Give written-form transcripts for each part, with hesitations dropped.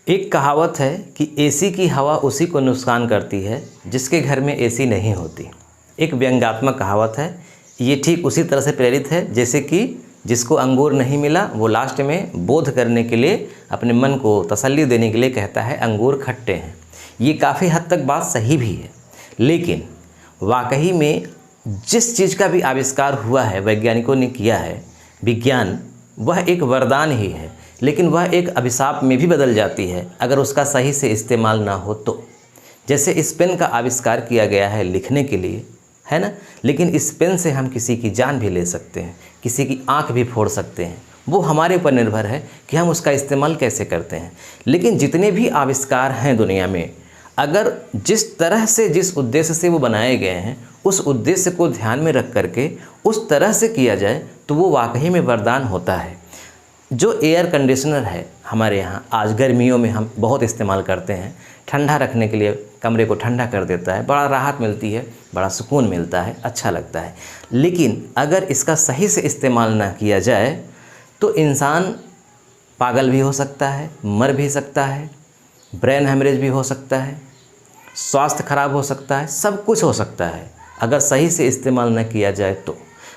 एक कहावत है कि एसी की हवा उसी को नुकसान करती है जिसके घर में एसी नहीं होती। एक व्यंग्यात्मक कहावत है। ये ठीक उसी तरह से प्रेरित है जैसे कि जिसको अंगूर नहीं मिला वो लास्ट में बोध करने के लिए, अपने मन को तसल्ली देने के लिए कहता है अंगूर खट्टे हैं। ये काफ़ी हद तक बात सही भी है, लेकिन वाकई में जिस चीज़ का भी आविष्कार हुआ है, वैज्ञानिकों ने किया है, विज्ञान, वह एक वरदान ही है, लेकिन वह एक अभिशाप में भी बदल जाती है अगर उसका सही से इस्तेमाल ना हो तो। जैसे इस पेन का आविष्कार किया गया है लिखने के लिए, है ना, लेकिन इस पेन से हम किसी की जान भी ले सकते हैं, किसी की आंख भी फोड़ सकते हैं। वो हमारे ऊपर निर्भर है कि हम उसका इस्तेमाल कैसे करते हैं। लेकिन जितने भी आविष्कार हैं दुनिया में, अगर जिस तरह से, जिस उद्देश्य से वो बनाए गए हैं, उस उद्देश्य को ध्यान में रख करके उस तरह से किया जाए तो वो वाकई में वरदान होता है। जो एयर कंडीशनर है हमारे यहाँ आज गर्मियों में हम बहुत इस्तेमाल करते हैं, ठंडा रखने के लिए कमरे को ठंडा कर देता है, बड़ा राहत मिलती है, बड़ा सुकून मिलता है, अच्छा लगता है। लेकिन अगर इसका सही से इस्तेमाल ना किया जाए तो इंसान पागल भी हो सकता है, मर भी सकता है, ब्रेन हेमरेज भी हो सकता है, स्वास्थ्य खराब हो सकता है, सब कुछ हो सकता है अगर सही से इस्तेमाल न किया जाए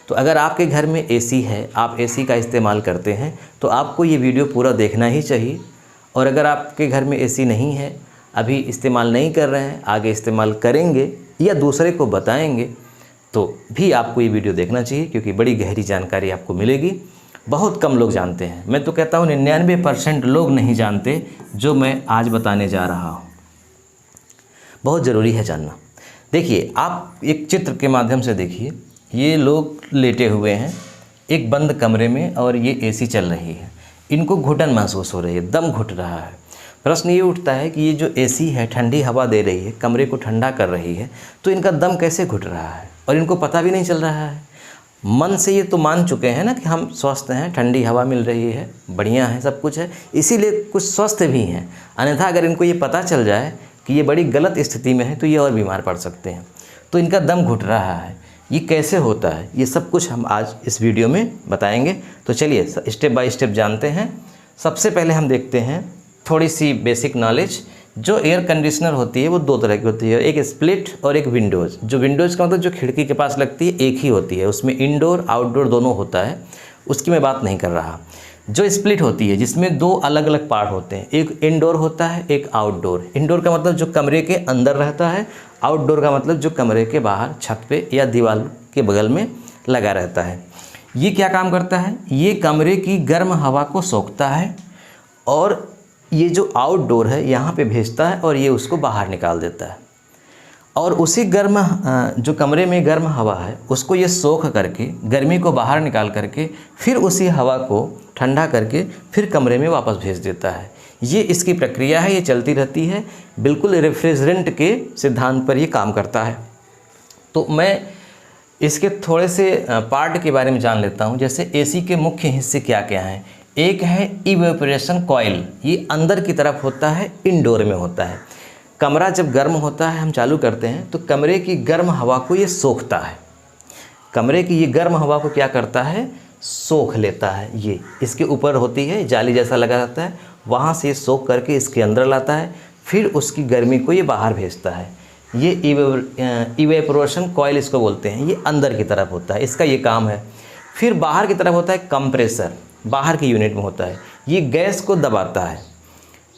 तो अगर आपके घर में एसी है, आप एसी का इस्तेमाल करते हैं, तो आपको ये वीडियो पूरा देखना ही चाहिए। और अगर आपके घर में एसी नहीं है, अभी इस्तेमाल नहीं कर रहे हैं, आगे इस्तेमाल करेंगे या दूसरे को बताएंगे, तो भी आपको ये वीडियो देखना चाहिए, क्योंकि बड़ी गहरी जानकारी आपको मिलेगी। बहुत कम लोग जानते हैं, मैं तो कहता हूँ 99% लोग नहीं जानते जो मैं आज बताने जा रहा हूँ। बहुत ज़रूरी है जानना। देखिए, आप एक चित्र के माध्यम से देखिए, ये लोग लेटे हुए हैं एक बंद कमरे में और ये एसी चल रही है। इनको घुटन महसूस हो रही है, दम घुट रहा है। प्रश्न ये उठता है कि ये जो एसी है ठंडी हवा दे रही है, कमरे को ठंडा कर रही है, तो इनका दम कैसे घुट रहा है और इनको पता भी नहीं चल रहा है। मन से ये तो मान चुके हैं ना कि हम स्वस्थ हैं, ठंडी हवा मिल रही है, बढ़िया है, सब कुछ है, इसीलिए कुछ स्वस्थ भी हैं। अन्यथा अगर इनको ये पता चल जाए कि ये बड़ी गलत स्थिति में है तो ये और बीमार पड़ सकते हैं। तो इनका दम घुट रहा है। ये कैसे होता है, ये सब कुछ हम आज इस वीडियो में बताएंगे। तो चलिए स्टेप बाय स्टेप जानते हैं। सबसे पहले हम देखते हैं थोड़ी सी बेसिक नॉलेज। जो एयर कंडीशनर होती है वो दो तरह की होती है, एक स्प्लिट और एक विंडोज़। जो विंडोज़ का मतलब जो खिड़की के पास लगती है एक ही होती है, उसमें इंडोर आउटडोर दोनों होता है, उसकी मैं बात नहीं कर रहा। जो स्प्लिट होती है जिसमें दो अलग अलग पार्ट होते हैं, एक इंडोर होता है, एक आउटडोर। इंडोर का मतलब जो कमरे के अंदर रहता है, आउटडोर का मतलब जो कमरे के बाहर छत पे या दीवार के बगल में लगा रहता है। ये क्या काम करता है, ये कमरे की गर्म हवा को सोखता है और ये जो आउटडोर है यहाँ पे भेजता है और ये उसको बाहर निकाल देता है। और उसी गर्म जो कमरे में गर्म हवा है उसको ये सोख करके, गर्मी को बाहर निकाल करके, फिर उसी हवा को ठंडा करके फिर कमरे में वापस भेज देता है। ये इसकी प्रक्रिया है, ये चलती रहती है, बिल्कुल रेफ्रिजरेंट के सिद्धांत पर ये काम करता है। तो मैं इसके थोड़े से पार्ट के बारे में जान लेता हूँ। जैसे एसी के मुख्य हिस्से क्या क्या हैं। एक है इवेपोरेशन कॉइल, ये अंदर की तरफ होता है, इंडोर में होता है। कमरा जब गर्म होता है, हम चालू करते हैं तो कमरे की गर्म हवा को ये सोखता है। कमरे की ये गर्म हवा को क्या करता है, सोख लेता है। ये इसके ऊपर होती है, जाली जैसा लगा रहता है, वहाँ से सोख करके इसके अंदर लाता है, फिर उसकी गर्मी को ये बाहर भेजता है। ये इवेपोरेशन कॉइल इसको बोलते हैं। ये अंदर की तरफ होता है, इसका ये काम है। फिर बाहर की तरफ होता है कंप्रेसर, बाहर की यूनिट में होता है, ये गैस को दबाता है।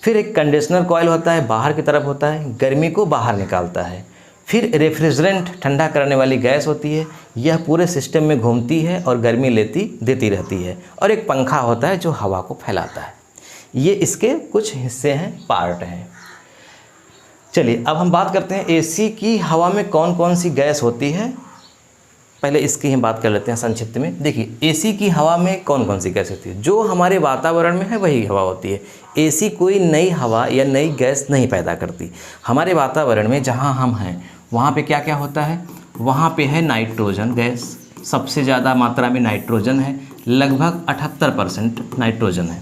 फिर एक कंडीशनर कॉइल होता है, बाहर की तरफ होता है, गर्मी को बाहर निकालता है। फिर रेफ्रिजरेंट, ठंडा करने वाली गैस होती है, यह पूरे सिस्टम में घूमती है और गर्मी देती रहती है। और एक पंखा होता है जो हवा को फैलाता है। ये इसके कुछ हिस्से हैं, पार्ट हैं। चलिए अब हम बात करते हैं एसी की हवा में कौन कौन सी गैस होती है। पहले इसकी हम बात कर लेते हैं संक्षिप्त में। देखिए, एसी की हवा में कौन कौन सी गैस होती है, जो हमारे वातावरण में है वही हवा होती है। एसी कोई नई हवा या नई गैस नहीं पैदा करती। हमारे वातावरण में जहाँ हम हैं वहाँ पे क्या क्या होता है, वहाँ पे है नाइट्रोजन गैस, सबसे ज़्यादा मात्रा में नाइट्रोजन है, लगभग 78% नाइट्रोजन है।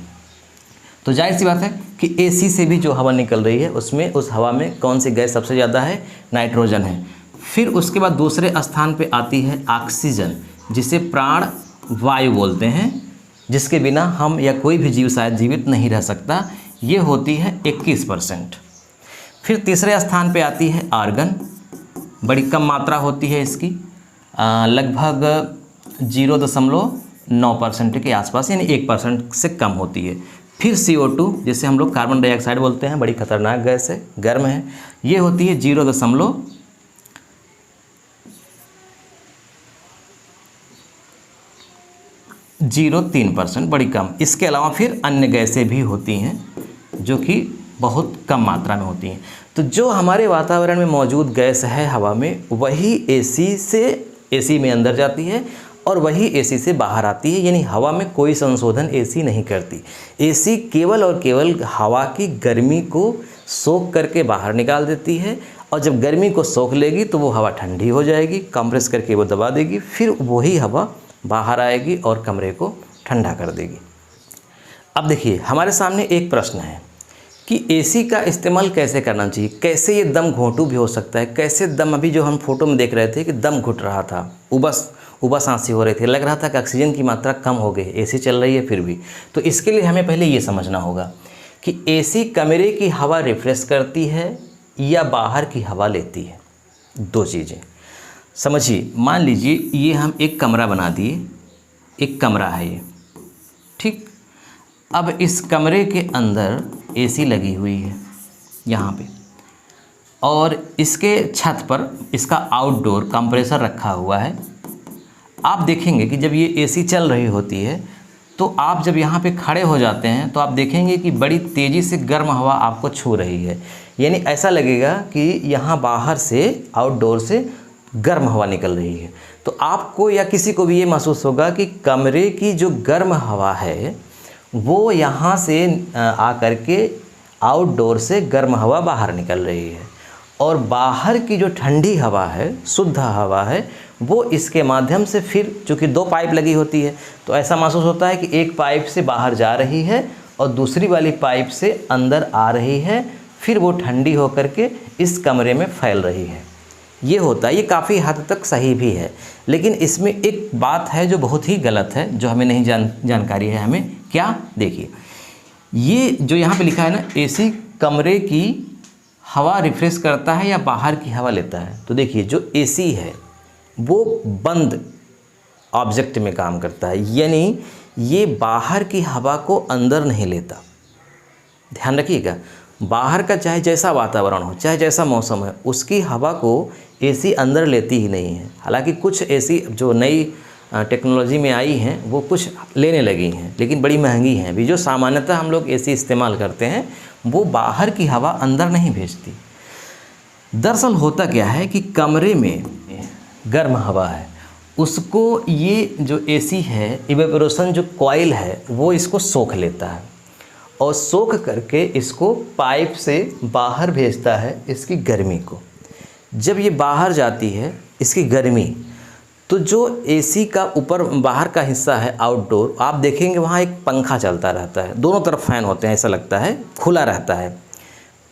तो जाहिर सी बात है कि एसी से भी जो हवा निकल रही है उसमें, उस हवा में कौन सी गैस सबसे ज़्यादा है, नाइट्रोजन है। फिर उसके बाद दूसरे स्थान पे आती है ऑक्सीजन, जिसे प्राण वायु बोलते हैं, जिसके बिना हम या कोई भी जीव शायद जीवित नहीं रह सकता। ये होती है 21%। फिर तीसरे स्थान पे आती है आर्गन, बड़ी कम मात्रा होती है इसकी, लगभग 0.9% के आसपास, यानी 1% से कम होती है। फिर CO2, जिसे हम लोग कार्बन डाइऑक्साइड बोलते हैं, बड़ी खतरनाक गैस है, गर्म है, ये होती है 0.03%, बड़ी कम। इसके अलावा फिर अन्य गैसें भी होती हैं जो कि बहुत कम मात्रा में होती हैं। तो जो हमारे वातावरण में मौजूद गैस है हवा में, वही एसी में अंदर जाती है और वही एसी से बाहर आती है, यानी हवा में कोई संशोधन एसी नहीं करती। एसी केवल और केवल हवा की गर्मी को सोख करके बाहर निकाल देती है, और जब गर्मी को सोख लेगी तो वो हवा ठंडी हो जाएगी, कंप्रेस करके वो दबा देगी, फिर वही हवा बाहर आएगी और कमरे को ठंडा कर देगी। अब देखिए, हमारे सामने एक प्रश्न है कि एसी का इस्तेमाल कैसे करना चाहिए, कैसे ये दम घोंटू भी हो सकता है, कैसे दम, अभी जो हम फोटो में देख रहे थे कि दम घुट रहा था, उबस सांसी हो रही थी, लग रहा था कि ऑक्सीजन की मात्रा कम हो गई, एसी चल रही है फिर भी। तो इसके लिए हमें पहले ये समझना होगा कि एसी कमरे की हवा रिफ्रेश करती है या बाहर की हवा लेती है। दो चीज़ें समझिए। मान लीजिए ये हम एक कमरा बना दिए, एक कमरा है ये, ठीक। अब इस कमरे के अंदर एसी लगी हुई है यहाँ पे, और इसके छत पर इसका आउटडोर कंप्रेसर रखा हुआ है। आप देखेंगे कि जब ये एसी चल रही होती है तो आप जब यहाँ पे खड़े हो जाते हैं तो आप देखेंगे कि बड़ी तेज़ी से गर्म हवा आपको छू रही है, यानी ऐसा लगेगा कि यहाँ बाहर से, आउटडोर से गर्म हवा निकल रही है। तो आपको या किसी को भी ये महसूस होगा कि कमरे की जो गर्म हवा है वो यहाँ से आकर के आउटडोर से गर्म हवा बाहर निकल रही है, और बाहर की जो ठंडी हवा है, शुद्ध हवा है, वो इसके माध्यम से, फिर चूँकि दो पाइप लगी होती है तो ऐसा महसूस होता है कि एक पाइप से बाहर जा रही है और दूसरी वाली पाइप से अंदर आ रही है, फिर वो ठंडी होकर के इस कमरे में फैल रही है। ये होता है, ये काफ़ी हद तक सही भी है, लेकिन इसमें एक बात है जो बहुत ही गलत है, जो हमें नहीं जानकारी है हमें। क्या? देखिए, ये जो यहाँ पे लिखा है ना, एसी कमरे की हवा रिफ्रेश करता है या बाहर की हवा लेता है। तो देखिए, जो एसी है वो बंद ऑब्जेक्ट में काम करता है, यानी ये बाहर की हवा को अंदर नहीं लेता। ध्यान रखिएगा, बाहर का चाहे जैसा वातावरण हो, चाहे जैसा मौसम है, उसकी हवा को एसी अंदर लेती ही नहीं है। हालांकि कुछ एसी जो नई टेक्नोलॉजी में आई हैं वो कुछ लेने लगी हैं, लेकिन बड़ी महंगी हैं अभी। जो सामान्यतः हम लोग एसी इस्तेमाल करते हैं वो बाहर की हवा अंदर नहीं भेजती। दरअसल होता क्या है कि कमरे में गर्म हवा है, उसको ये जो एसी है, इवेपोरेशन जो कॉइल है, वो इसको सोख लेता है और सोख करके इसको पाइप से बाहर भेजता है इसकी गर्मी को। जब ये बाहर जाती है इसकी गर्मी, तो जो एसी का ऊपर बाहर का हिस्सा है आउटडोर, आप देखेंगे वहाँ एक पंखा चलता रहता है, दोनों तरफ फ़ैन होते हैं, ऐसा लगता है खुला रहता है,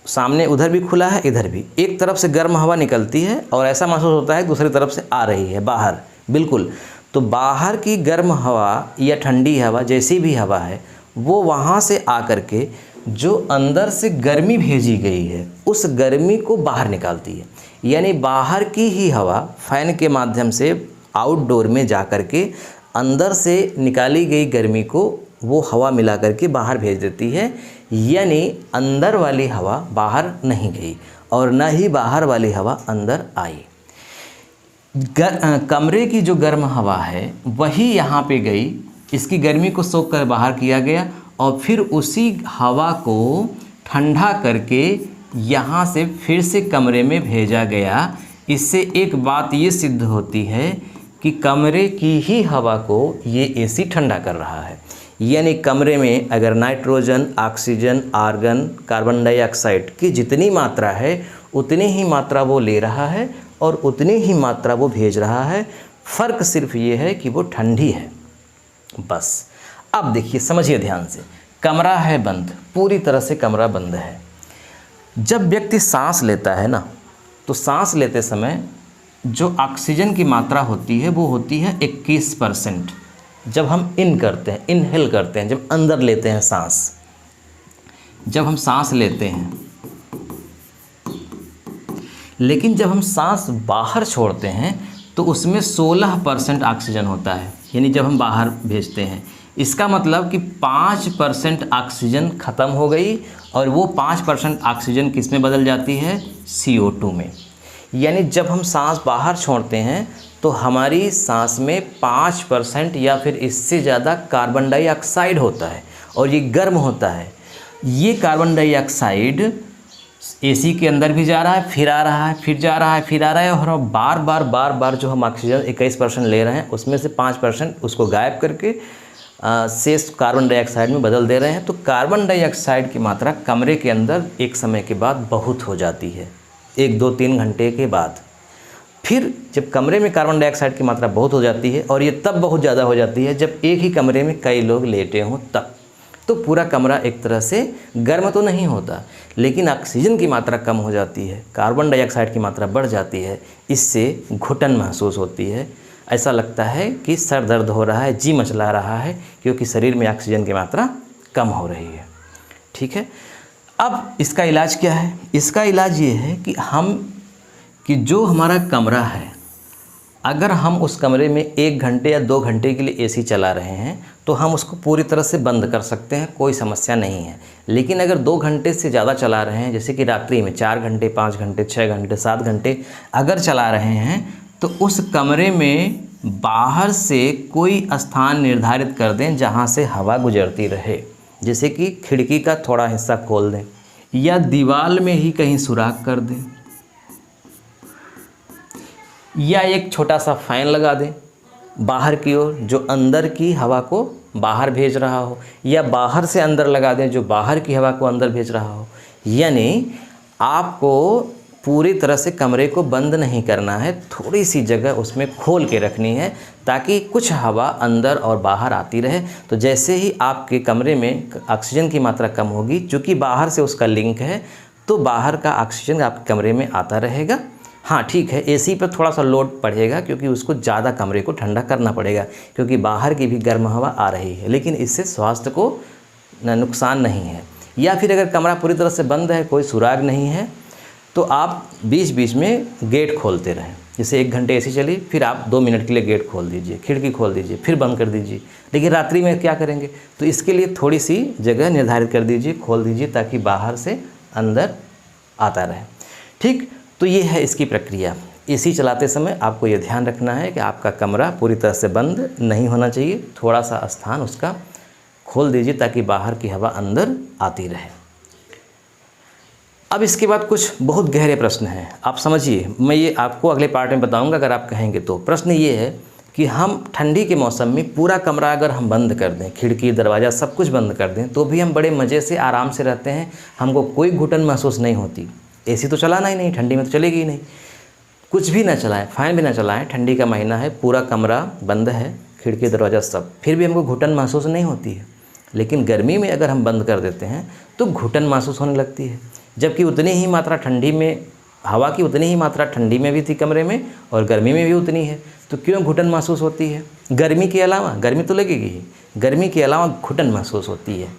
सामने उधर भी खुला है, इधर भी। एक तरफ से गर्म हवा निकलती है और ऐसा महसूस होता है दूसरी तरफ से आ रही है बाहर, बिल्कुल। तो बाहर की गर्म हवा या ठंडी हवा, जैसी भी हवा है, वो वहाँ से आकर के जो अंदर से गर्मी भेजी गई है उस गर्मी को बाहर निकालती है। यानी बाहर की ही हवा फ़ैन के माध्यम से आउटडोर में जा कर के अंदर से निकाली गई गर्मी को वो हवा मिला करके बाहर भेज देती है। यानी अंदर वाली हवा बाहर नहीं गई और न ही बाहर वाली हवा अंदर आई। कमरे की जो गर्म हवा है वही यहाँ पे गई, इसकी गर्मी को सोख कर बाहर किया गया और फिर उसी हवा को ठंडा करके यहाँ से फिर से कमरे में भेजा गया। इससे एक बात ये सिद्ध होती है कि कमरे की ही हवा को ये एसी ठंडा कर रहा है। यानी कमरे में अगर nitrogen, oxygen, argon, carbon dioxide की जितनी मात्रा है उतनी ही मात्रा वो ले रहा है और उतनी ही मात्रा वो भेज रहा है। फ़र्क सिर्फ ये है कि वो ठंडी है, बस। अब देखिए, समझिए ध्यान से, कमरा है बंद, पूरी तरह से कमरा बंद है। जब व्यक्ति सांस लेता है ना, तो सांस लेते समय जो ऑक्सीजन की मात्रा होती है वो होती है 21%। जब हम इन करते हैं, इनहेल करते हैं, जब अंदर लेते हैं सांस, जब हम सांस लेते हैं, लेकिन जब हम सांस बाहर छोड़ते हैं तो उसमें 16% ऑक्सीजन होता है, यानी जब हम बाहर भेजते हैं। इसका मतलब कि 5% ऑक्सीजन ख़त्म हो गई और वो 5% ऑक्सीजन किस में बदल जाती है? CO2 में। यानी जब हम सांस बाहर छोड़ते हैं तो हमारी सांस में 5% या फिर इससे ज़्यादा कार्बन डाइऑक्साइड होता है और ये गर्म होता है। ये कार्बन डाइऑक्साइड एसी के अंदर भी जा रहा है, फिर आ रहा है, फिर जा रहा है, फिर आ रहा है, और हम बार बार जो हम ऑक्सीजन 21% ले रहे हैं उसमें से 5% उसको गायब करके शेष कार्बन डाइऑक्साइड में बदल दे रहे हैं। तो कार्बन डाइऑक्साइड की मात्रा कमरे के अंदर एक समय के बाद बहुत हो जाती है, 1, 2, 3 घंटे के बाद। फिर जब कमरे में कार्बन डाइऑक्साइड की मात्रा बहुत हो जाती है, और ये तब बहुत ज़्यादा हो जाती है जब एक ही कमरे में कई लोग लेटे हों तब, तो पूरा कमरा एक तरह से गर्म तो नहीं होता, लेकिन ऑक्सीजन की मात्रा कम हो जाती है, कार्बन डाइऑक्साइड की मात्रा बढ़ जाती है। इससे घुटन महसूस होती है, ऐसा लगता है कि सर दर्द हो रहा है, जी मचला रहा है, क्योंकि शरीर में ऑक्सीजन की मात्रा कम हो रही है। ठीक है, अब इसका इलाज क्या है? इसका इलाज ये है कि जो हमारा कमरा है, अगर हम उस कमरे में 1 घंटे या 2 घंटे के लिए एसी चला रहे हैं तो हम उसको पूरी तरह से बंद कर सकते हैं, कोई समस्या नहीं है। लेकिन अगर 2 घंटे से ज़्यादा चला रहे हैं, जैसे कि रात्रि में 4 घंटे, 5 घंटे, 6 घंटे, 7 घंटे अगर चला रहे हैं, तो उस कमरे में बाहर से कोई स्थान निर्धारित कर दें जहाँ से हवा गुजरती रहे। जैसे कि खिड़की का थोड़ा हिस्सा खोल दें या दीवार में ही कहीं सुराख कर दें, या एक छोटा सा फ़ैन लगा दें बाहर की ओर जो अंदर की हवा को बाहर भेज रहा हो, या बाहर से अंदर लगा दें जो बाहर की हवा को अंदर भेज रहा हो। यानी आपको पूरी तरह से कमरे को बंद नहीं करना है, थोड़ी सी जगह उसमें खोल के रखनी है ताकि कुछ हवा अंदर और बाहर आती रहे। तो जैसे ही आपके कमरे में ऑक्सीजन की मात्रा कम होगी, चूँकि बाहर से उसका लिंक है, तो बाहर का ऑक्सीजन आपके कमरे में आता रहेगा। हाँ ठीक है, एसी पर थोड़ा सा लोड पड़ेगा क्योंकि उसको ज़्यादा कमरे को ठंडा करना पड़ेगा, क्योंकि बाहर की भी गर्म हवा आ रही है, लेकिन इससे स्वास्थ्य को नुकसान नहीं है। या फिर अगर कमरा पूरी तरह से बंद है, कोई सुराग नहीं है, तो आप बीच बीच में गेट खोलते रहें। जैसे 1 घंटे एसी चली, फिर आप 2 मिनट के लिए गेट खोल दीजिए, खिड़की खोल दीजिए, फिर बंद कर दीजिए। लेकिन रात्रि में क्या करेंगे? तो इसके लिए थोड़ी सी जगह निर्धारित कर दीजिए, खोल दीजिए, ताकि बाहर से अंदर आता रहे। ठीक, तो ये है इसकी प्रक्रिया। एसी चलाते समय आपको ये ध्यान रखना है कि आपका कमरा पूरी तरह से बंद नहीं होना चाहिए, थोड़ा सा स्थान उसका खोल दीजिए ताकि बाहर की हवा अंदर आती रहे। अब इसके बाद कुछ बहुत गहरे प्रश्न हैं, आप समझिए, मैं ये आपको अगले पार्ट में बताऊंगा अगर आप कहेंगे तो। प्रश्न ये है कि हम ठंडी के मौसम में पूरा कमरा अगर हम बंद कर दें, खिड़की दरवाज़ा सब कुछ बंद कर दें, तो भी हम बड़े मज़े से आराम से रहते हैं, हमको कोई घुटन महसूस नहीं होती। एसी तो चलाना ही नहीं, ठंडी में तो चलेगी ही नहीं। कुछ भी ना चलाएं, फ़ैन भी ना चलाएं, ठंडी का महीना है, पूरा कमरा बंद है, खिड़की दरवाज़ा सब, फिर भी हमको घुटन महसूस नहीं होती है। लेकिन गर्मी में अगर हम बंद कर देते हैं तो घुटन महसूस होने लगती है, जबकि उतनी ही मात्रा ठंडी में, हवा की उतनी ही मात्रा ठंडी में भी थी कमरे में और गर्मी में भी उतनी है। तो क्यों घुटन महसूस होती है? गर्मी के अलावा, गर्मी तो लगेगी ही, गर्मी के अलावा घुटन महसूस होती है।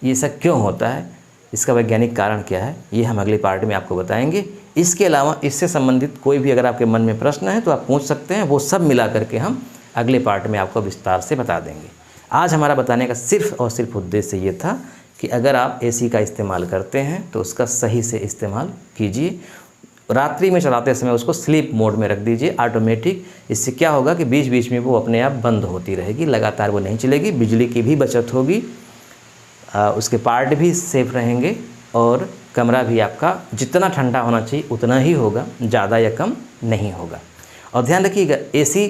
ये सब क्यों होता है, इसका वैज्ञानिक कारण क्या है, ये हम अगले पार्ट में आपको बताएंगे। इसके अलावा इससे संबंधित कोई भी अगर आपके मन में प्रश्न है तो आप पूछ सकते हैं, वो सब मिला करके हम अगले पार्ट में आपको विस्तार से बता देंगे। आज हमारा बताने का सिर्फ और सिर्फ उद्देश्य ये था कि अगर आप एसी का इस्तेमाल करते हैं तो उसका सही से इस्तेमाल कीजिए। रात्रि में चलाते समय उसको स्लीप मोड में रख दीजिए, ऑटोमेटिक। इससे क्या होगा कि बीच बीच में वो अपने आप बंद होती रहेगी, लगातार वो नहीं चलेगी, बिजली की भी बचत होगी, उसके पार्ट भी सेफ रहेंगे और कमरा भी आपका जितना ठंडा होना चाहिए उतना ही होगा, ज़्यादा या कम नहीं होगा। और ध्यान रखिएगा, एसी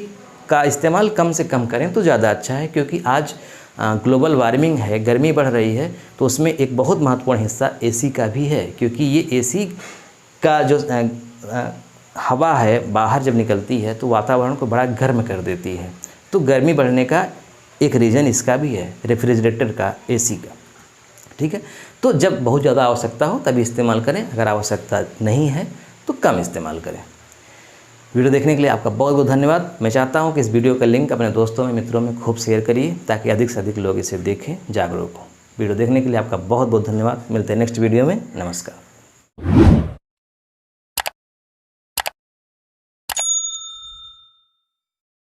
का इस्तेमाल कम से कम करें तो ज़्यादा अच्छा है, क्योंकि आज ग्लोबल वार्मिंग है, गर्मी बढ़ रही है, तो उसमें एक बहुत महत्वपूर्ण हिस्सा एसी का भी है, क्योंकि ये एसी का जो हवा है बाहर जब निकलती है तो वातावरण को बड़ा गर्म कर देती है। तो गर्मी बढ़ने का एक रीज़न इसका भी है, रेफ्रिजरेटर का, एसी का। ठीक है, तो जब बहुत ज़्यादा आवश्यकता हो तभी इस्तेमाल करें, अगर आवश्यकता नहीं है तो कम इस्तेमाल करें। वीडियो देखने के लिए आपका बहुत बहुत धन्यवाद। मैं चाहता हूं कि इस वीडियो का लिंक अपने दोस्तों में, मित्रों में खूब शेयर करिए ताकि अधिक से अधिक लोग इसे देखें, जागरूक हों। वीडियो देखने के लिए आपका बहुत बहुत धन्यवाद। मिलते हैं नेक्स्ट वीडियो में। नमस्कार।